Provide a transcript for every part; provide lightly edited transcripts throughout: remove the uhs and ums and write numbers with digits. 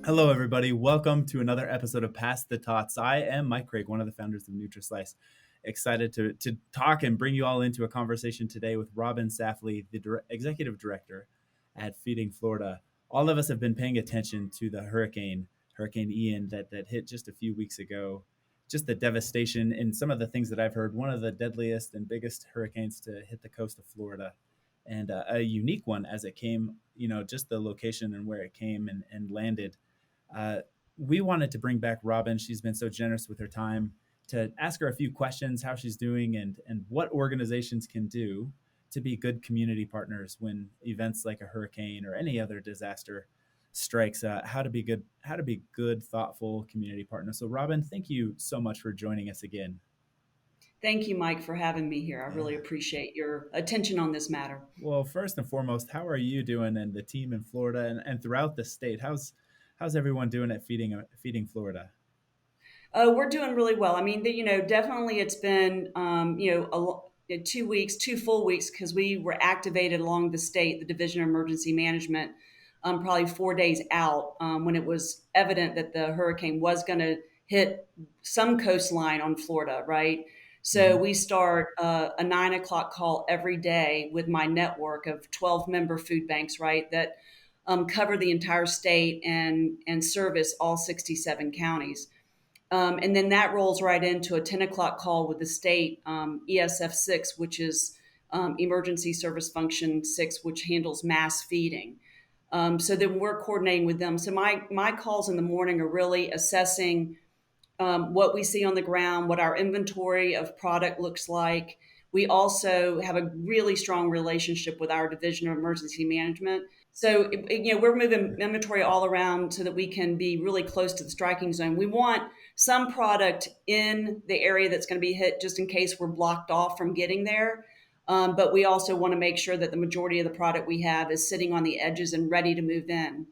Hello, everybody. Welcome to another episode of Past the Tots. I am Mike Craig, one of the founders of Nutrislice. Excited to talk and bring you all into a conversation today with Robin Safley, the executive director at Feeding Florida. All of us have been paying attention to the Hurricane Ian that hit just a few weeks ago. Just the devastation and some of the things that I've heard. One of the deadliest and biggest hurricanes to hit the coast of Florida, and a unique one as it came. Just the location and where it came and landed. uh, we wanted to bring back Robin. She's been so generous with her time to ask her a few questions, how she's doing, and what organizations can do to be good community partners when events like a hurricane or any other disaster strikes. How to be good, thoughtful community partners. So, Robin, thank you so much for joining us again. Thank you, Mike, for having me here. I really Yeah. appreciate your attention on this matter. Well, first and foremost, how are you doing, and the team in Florida and throughout the state? How's everyone doing at Feeding Florida? We're doing really well. I mean, definitely it's been, 2 weeks, 2 full weeks, because we were activated along the state, the Division of Emergency Management, probably 4 days out when it was evident that the hurricane was going to hit some coastline on Florida, right? So Hmm. we start a 9 o'clock call every day with my network of 12 member food banks, right? That cover the entire state and service all 67 counties. And then that rolls right into a 10 o'clock call with the state ESF 6, which is Emergency Service Function 6, which handles mass feeding. So then we're coordinating with them. So my calls in the morning are really assessing what we see on the ground, what our inventory of product looks like. We also have a really strong relationship with our Division of Emergency Management. So, we're moving inventory all around so that we can be really close to the striking zone. We want some product in the area that's going to be hit just in case we're blocked off from getting there. But we also want to make sure that the majority of the product we have is sitting on the edges and ready to move in.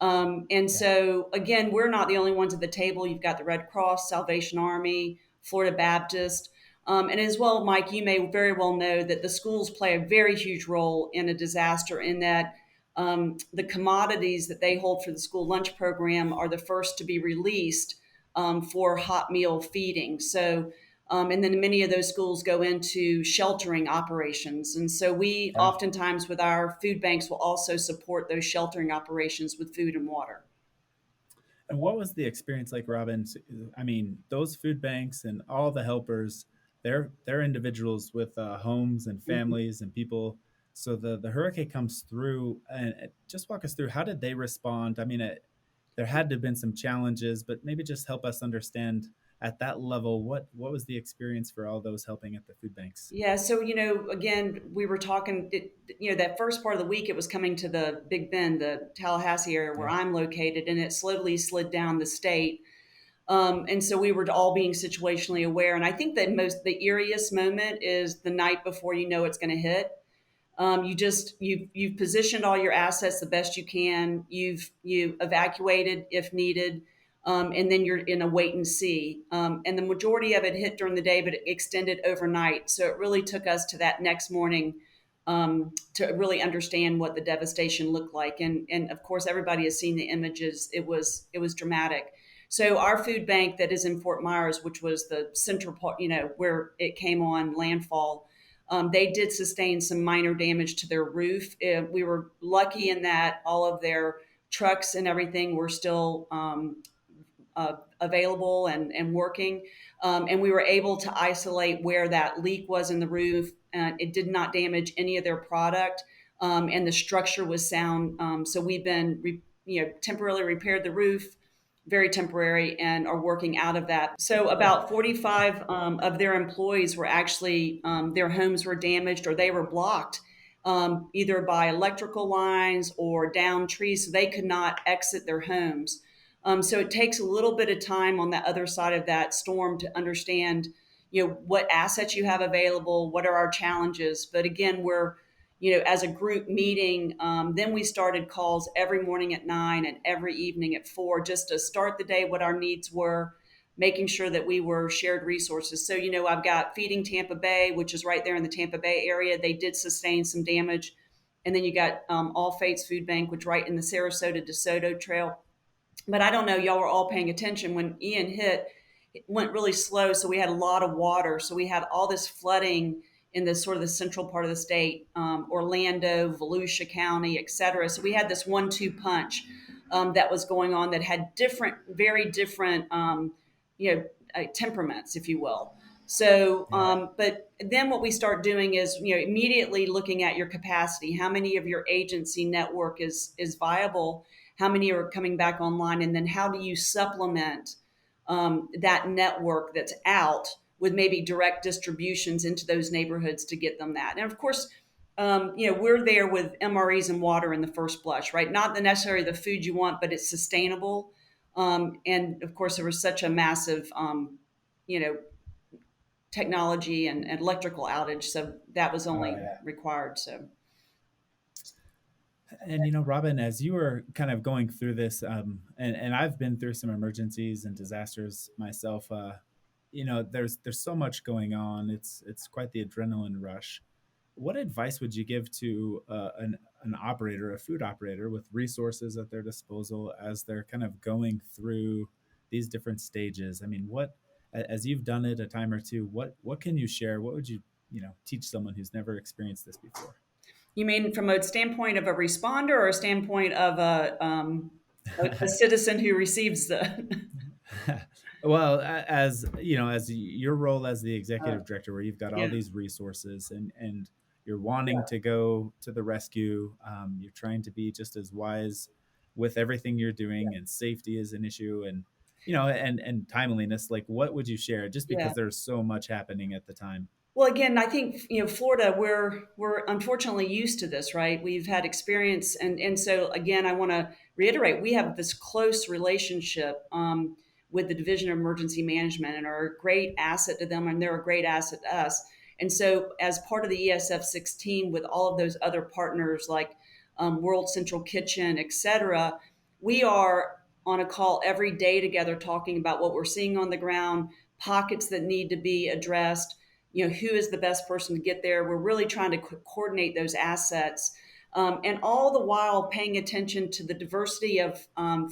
And Yeah. so, again, we're not the only ones at the table. You've got the Red Cross, Salvation Army, Florida Baptist. And as well, Mike, you may very well know that the schools play a very huge role in a disaster in that the commodities that they hold for the school lunch program are the first to be released for hot meal feeding. So, and then many of those schools go into sheltering operations. And so we Yeah. oftentimes with our food banks will also support those sheltering operations with food and water. And what was the experience like, Robin? I mean, those food banks and all the helpers, they're individuals with homes and Mhm. families and people. So the hurricane comes through, and just walk us through how did they respond? I mean, there had to have been some challenges, but maybe just help us understand at that level what was the experience for all those helping at the food banks. Yeah, so again, we were talking. That first part of the week, it was coming to the Big Bend, the Tallahassee area where Yeah. I'm located, and it slowly slid down the state. And so we were all being situationally aware. And I think that the eeriest moment is the night before you know it's going to hit. You've positioned all your assets the best you can. You evacuated if needed, and then you're in a wait and see. And the majority of it hit during the day, but it extended overnight. So it really took us to that next morning to really understand what the devastation looked like. And of course, everybody has seen the images. It was dramatic. So our food bank that is in Fort Myers, which was the central part, where it came on landfall, they did sustain some minor damage to their roof. We were lucky in that all of their trucks and everything were still available and working. And we were able to isolate where that leak was in the roof. It did not damage any of their product, and the structure was sound. So we've been, temporarily repaired the roof, very temporary, and are working out of that. So about 45 of their employees were actually, their homes were damaged or they were blocked. Either by electrical lines or down trees, so they could not exit their homes. So it takes a little bit of time on the other side of that storm to understand, what assets you have available, what are our challenges. But again, we're, as a group meeting, then we started calls every morning at 9 and every evening at 4, just to start the day, what our needs were, making sure that we were shared resources. So, I've got Feeding Tampa Bay, which is right there in the Tampa Bay area. They did sustain some damage. And then you got All Fates Food Bank, which right in the Sarasota DeSoto Trail. But I don't know, y'all were all paying attention when Ian hit, it went really slow. So we had a lot of water. So we had all this flooding in the sort of the central part of the state, Orlando, Volusia County, et cetera. So we had this 1-2 punch that was going on that had different, very different, temperaments, if you will. So, Yeah. but then what we start doing is, immediately looking at your capacity. How many of your agency network is viable? How many are coming back online? And then how do you supplement that network that's out with maybe direct distributions into those neighborhoods to get them that? And of course, we're there with MREs and water in the first blush, right? Not the necessarily the food you want, but it's sustainable. And of course, there was such a massive, you know, technology and electrical outage, so that was Oh only yeah. required. So And Robin, as you were kind of going through this, and I've been through some emergencies and disasters myself. There's so much going on. It's quite the adrenaline rush. What advice would you give to an operator, a food operator, with resources at their disposal as they're kind of going through these different stages? I mean, as you've done it a time or two, what can you share? What would you teach someone who's never experienced this before? you mean from a standpoint of a responder or a standpoint of a citizen who receives the? Well, as as your role as the uh, executive director, where you've got all yeah, these resources and you're wanting to go to the rescue, you're trying to be just as wise with everything you're doing, and safety is an issue, and and timeliness. Like, what would you share? Just yeah. because there's so much happening at the time. Well, again, I think Florida, we're unfortunately used to this, right? We've had experience, and so again, I want to reiterate, we have this close relationship with the Division of Emergency Management, and are a great asset to them, and they're a great asset to us. And so, as part of the ESF 16, with all of those other partners like World Central Kitchen, et cetera, we are on a call every day together, talking about what we're seeing on the ground, pockets that need to be addressed, who is the best person to get there. We're really trying to coordinate those assets, and all the while paying attention to the diversity of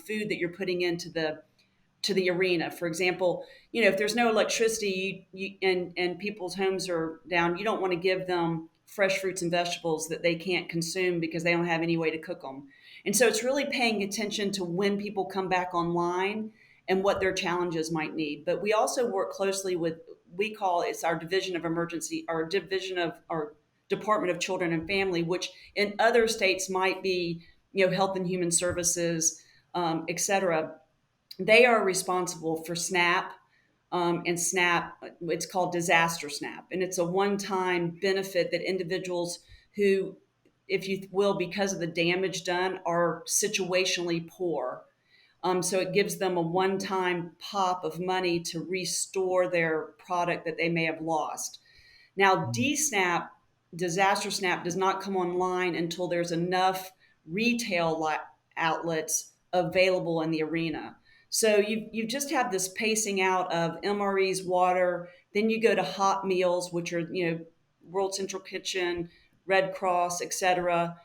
food that you're putting into the arena. For example, if there's no electricity, and people's homes are down, you don't want to give them fresh fruits and vegetables that they can't consume because they don't have any way to cook them. And so it's really paying attention to when people come back online and what their challenges might need. But we also work closely with, we call it's our division of emergency, our division of our Department of Children and Family, which in other states might be, Health and Human Services, et cetera. They are responsible for SNAP, and SNAP, it's called Disaster SNAP. And it's a one time benefit that individuals who, if you will, because of the damage done, are situationally poor. So it gives them a one time pop of money to restore their product that they may have lost. Now, Mm. DSNAP, Disaster SNAP, does not come online until there's enough retail outlets available in the arena. So you just have this pacing out of MREs, water, then you go to hot meals, which are, World Central Kitchen, Red Cross, etc.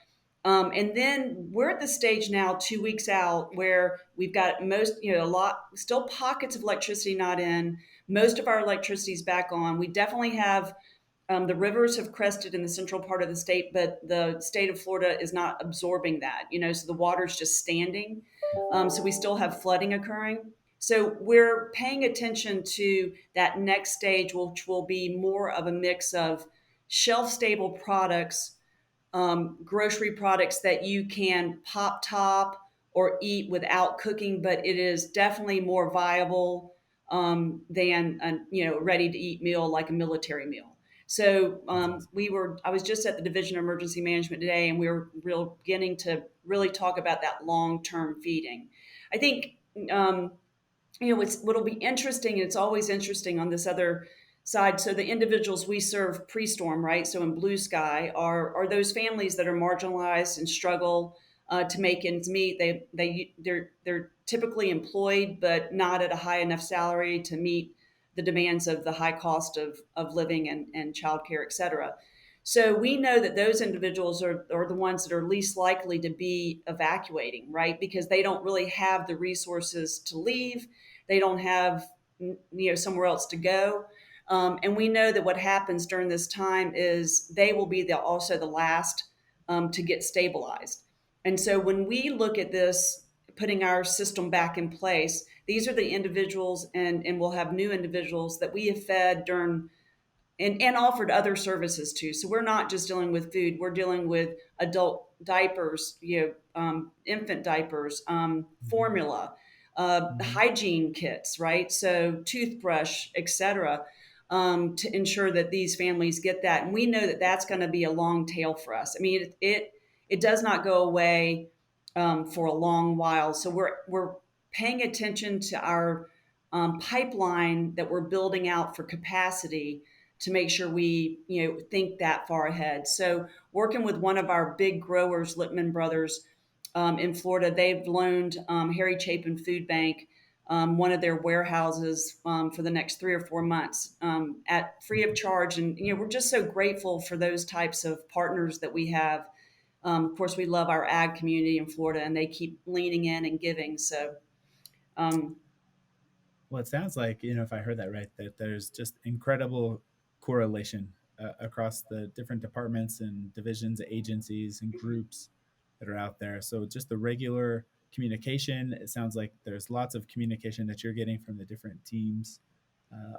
And then we're at the stage now, 2 weeks out, where we've got a lot, still pockets of electricity not in. Most of our electricity is back on. We definitely have the rivers have crested in the central part of the state, but the state of Florida is not absorbing that, so the water's just standing. So we still have flooding occurring. So we're paying attention to that next stage, which will be more of a mix of shelf stable products, grocery products that you can pop top or eat without cooking, but it is definitely more viable than a ready to eat meal like a military meal. So That's awesome. I was just at the Division of Emergency Management today, and we were beginning to really talk about that long term feeding. I think what'll be interesting, and it's always interesting on this other side. So the individuals we serve pre-storm, right? So in Blue Sky are those families that are marginalized and struggle to make ends meet. They're typically employed, but not at a high enough salary to meet the demands of the high cost of living and childcare, et cetera. So we know that those individuals are the ones that are least likely to be evacuating, right? Because they don't really have the resources to leave. They don't have, somewhere else to go. And we know that what happens during this time is they will be also the last to get stabilized. And so when we look at this, putting our system back in place, these are the individuals, and we'll have new individuals that we have fed during and offered other services too. So we're not just dealing with food; we're dealing with adult diapers, infant diapers, Mm-hmm. formula, Mm-hmm. hygiene kits, right? So toothbrush, etc., to ensure that these families get that. And we know that that's going to be a long tail for us. I mean, it does not go away for a long while. So we're paying attention to our pipeline that we're building out for capacity to make sure we think that far ahead. So working with one of our big growers, Lippman Brothers, in Florida, they've loaned Harry Chapin Food Bank one of their warehouses for the next 3 or 4 months at free of charge. And we're just so grateful for those types of partners that we have. Of course, we love our ag community in Florida, and they keep leaning in and giving. So um, Well, it sounds like, if I heard that right, that there's just incredible correlation across the different departments and divisions, agencies, and groups that are out there. So just the regular communication, it sounds like there's lots of communication that you're getting from the different teams,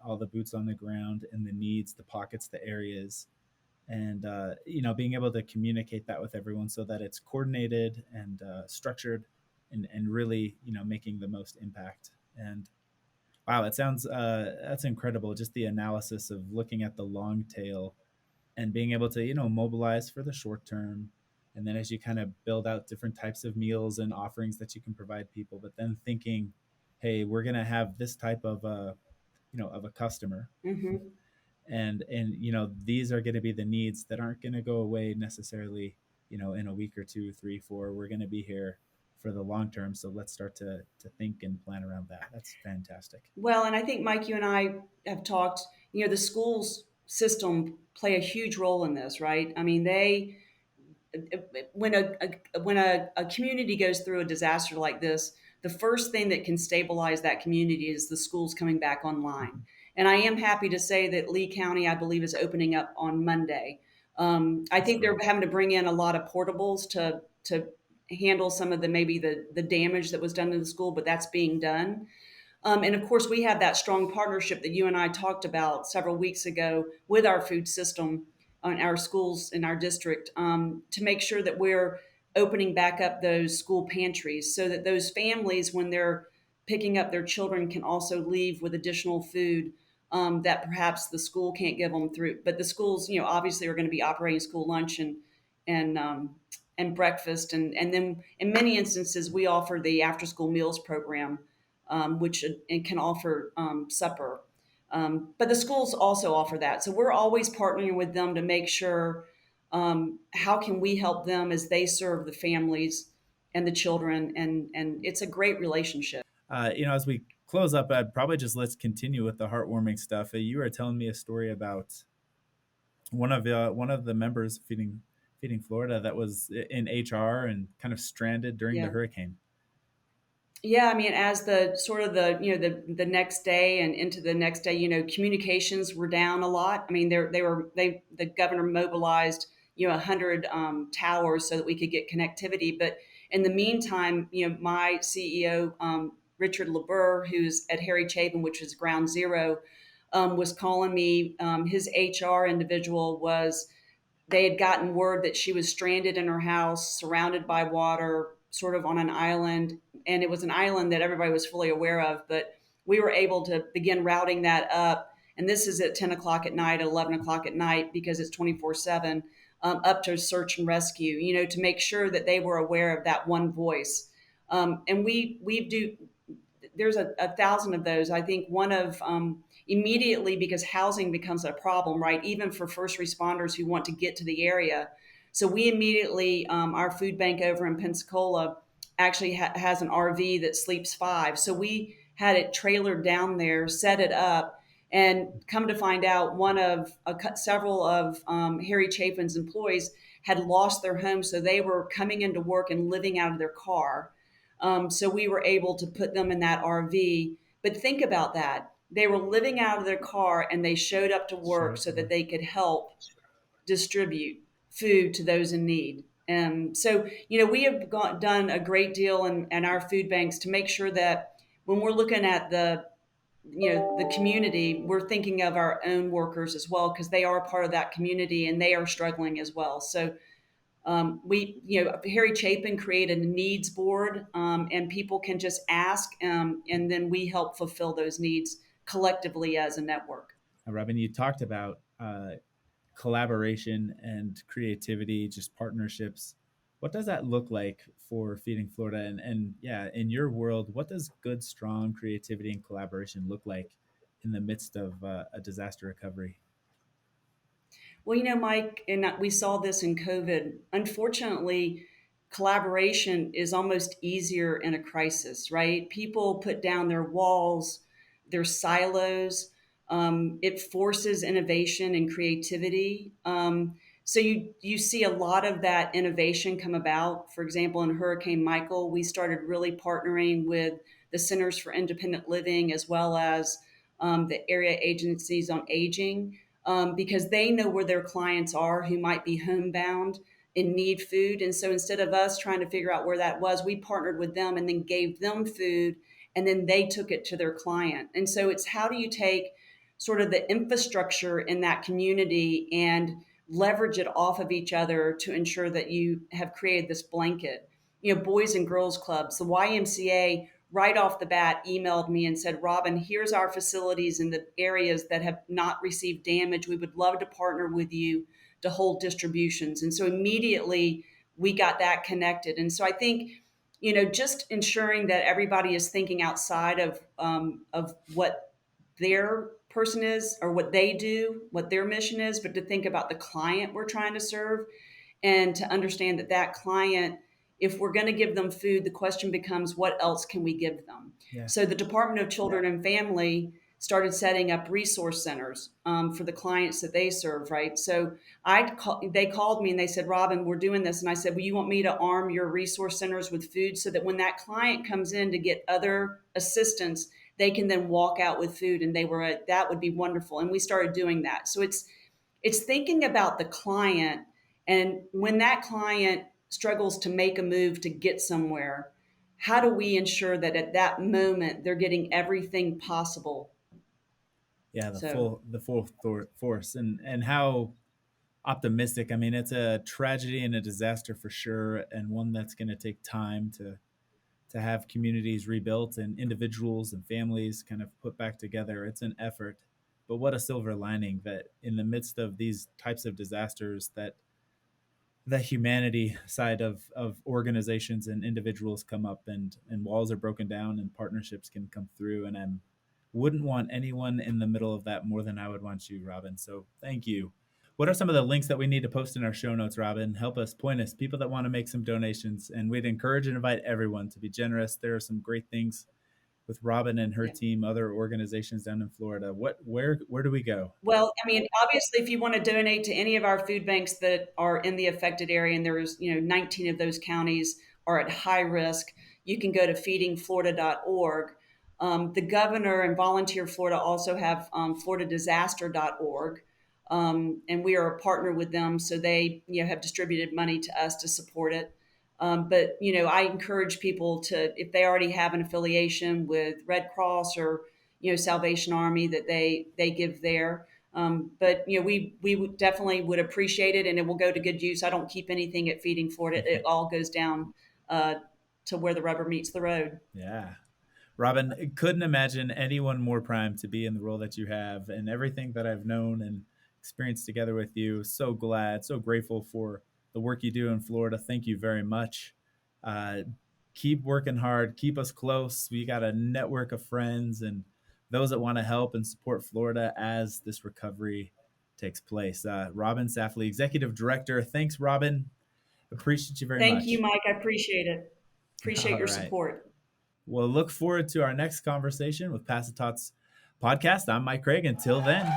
all the boots on the ground and the needs, the pockets, the areas, and being able to communicate that with everyone so that it's coordinated and structured, and really making the most impact. And wow, it sounds that's incredible. Just the analysis of looking at the long tail and being able to mobilize for the short term, and then as you kind of build out different types of meals and offerings that you can provide people, but then thinking, hey, we're gonna have this type of of a customer, mhm. and these are going to be the needs that aren't going to go away necessarily in a week or two, three, four. We're going to be here for the long term, so let's start to think and plan around that. That's fantastic. Well, and I think Mike, you and I have talked. The schools system play a huge role in this, right? I mean, they when a community goes through a disaster like this, the first thing that can stabilize that community is the schools coming back online. Mm-hmm. And I am happy to say that Lee County, I believe, is opening up on Monday. I That's think they're great. having to bring in a lot of portables to handle some of the damage that was done to the school, but that's being done. And of course, we have that strong partnership that you and I talked about several weeks ago with our food system on our schools in our district to make sure that we're opening back up those school pantries so that those families, when they're picking up their children, can also leave with additional food that perhaps the school can't give them through. But the schools, obviously are going to be operating school lunch and and breakfast, and then in many instances we offer the after school meals program which and can offer supper. But the schools also offer that. So we're always partnering with them to make sure how can we help them as they serve the families and the children, and it's a great relationship. As we close up, I'd probably just let's continue with the heartwarming stuff. You were telling me a story about one of the members of feeding Florida that was in HR and kind of stranded during the Yeah. hurricane. Yeah, I mean, as the sort of the next day and into the next day, communications were down a lot. I mean, the governor mobilized 100 towers so that we could get connectivity. But in the meantime, my CEO Richard LeBur, who's at Harry Chapin, which is Ground Zero, was calling me. His HR individual was they had gotten word that she was stranded in her house, surrounded by water, sort of on an island. And it was an island that everybody was fully aware of, but we were able to begin routing that up. And this is at 10 o'clock at night, at 11 o'clock at night, because it's 24/7, up to search and rescue, to make sure that they were aware of that one voice. And we do, there's a thousand of those. I think one of immediately because housing becomes a problem, right? Even for first responders who want to get to the area. So we immediately, our food bank over in Pensacola actually has an RV that sleeps five. So we had it trailered down there, set it up, And come to find out, several of Harry Chafin's employees had lost their home, so they were coming into work and living out of their car. So we were able to put them in that RV. But think about that. They were living out of their car and they showed up to Showed work up so to that work. they could help distribute food to those in need. So, we have done a great deal in our food banks to make sure that when we're looking at the community, we're thinking of our own workers as well, because they are part of that community and they are struggling as well. So Harry Chapin created a needs board, and people can just ask, and then we help fulfill those needs collectively as a network. Robin, you talked about collaboration and creativity, just partnerships. What does that look like for Feeding Florida? And yeah, in your world, what does good, strong creativity and collaboration look like in the midst of a disaster recovery? Well, Mike, and we saw this in COVID. Unfortunately, collaboration is almost easier in a crisis, right? People put down their walls, their silos. It forces innovation and creativity. So you see a lot of that innovation come about. For example, in Hurricane Michael, we started really partnering with the Centers for Independent Living as well as the area agencies on aging, because they know where their clients are who might be homebound and need food. And so instead of us trying to figure out where that was, we partnered with them and then gave them food, and then they took it to their client. And so it's, how do you take sort of the infrastructure in that community and leverage it off of each other to ensure that you have created this blanket? Boys and girls clubs, the YMCA right off the bat emailed me and said, Robin, here's our facilities in the areas that have not received damage. We would love to partner with you to hold distributions. And so immediately we got that connected. And so I think, just ensuring that everybody is thinking outside of what their person is or what they do, what their mission is, but to think about the client we're trying to serve, and to understand that that client, if we're going to give them food, the question becomes, what else can we give them? Yeah. So the Department of Children and Family started setting up resource centers for the clients that they serve, right? So they called me and they said, Robin, we're doing this. And I said, well, you want me to arm your resource centers with food so that when that client comes in to get other assistance, they can then walk out with food? And that would be wonderful. And we started doing that. So it's thinking about the client, and when that client struggles to make a move to get somewhere, how do we ensure that at that moment they're getting everything possible? Yeah, So, the full force, and how optimistic. I mean, it's a tragedy and a disaster for sure, and one that's going to take time to have communities rebuilt and individuals and families kind of put back together. It's an effort, but what a silver lining that in the midst of these types of disasters, that the humanity side of organizations and individuals come up, and walls are broken down and partnerships can come through. And I wouldn't want anyone in the middle of that more than I would want you, Robin. So thank you. What are some of the links that we need to post in our show notes, Robin? Help us, point us, people that want to make some donations. And we'd encourage and invite everyone to be generous. There are some great things with Robin and her yeah. team, other organizations down in Florida. Where do we go? Well, I mean, obviously, if you want to donate to any of our food banks that are in the affected area, and there's 19 of those counties are at high risk, you can go to feedingflorida.org. The governor and Volunteer Florida also have floridadisaster.org, and we are a partner with them, so they have distributed money to us to support it. But I encourage people to, if they already have an affiliation with Red Cross or Salvation Army, that they give there. But we definitely would appreciate it, and it will go to good use. I don't keep anything at Feeding Florida; it all goes down uh, to where the rubber meets the road. Yeah. Robin, couldn't imagine anyone more primed to be in the role that you have, and everything that I've known and experienced together with you. So glad, so grateful for the work you do in Florida. Thank you very much. Uh, Keep working hard. Keep us close. We got a network of friends and those that want to help and support Florida as this recovery takes place. Robin Safley, Executive Director. Thanks, Robin. Appreciate you very Thank you, much. Mike. I appreciate it. Appreciate All your right. support. We'll look forward to our next conversation with Pass the Tots podcast. I'm Mike Craig. Until then.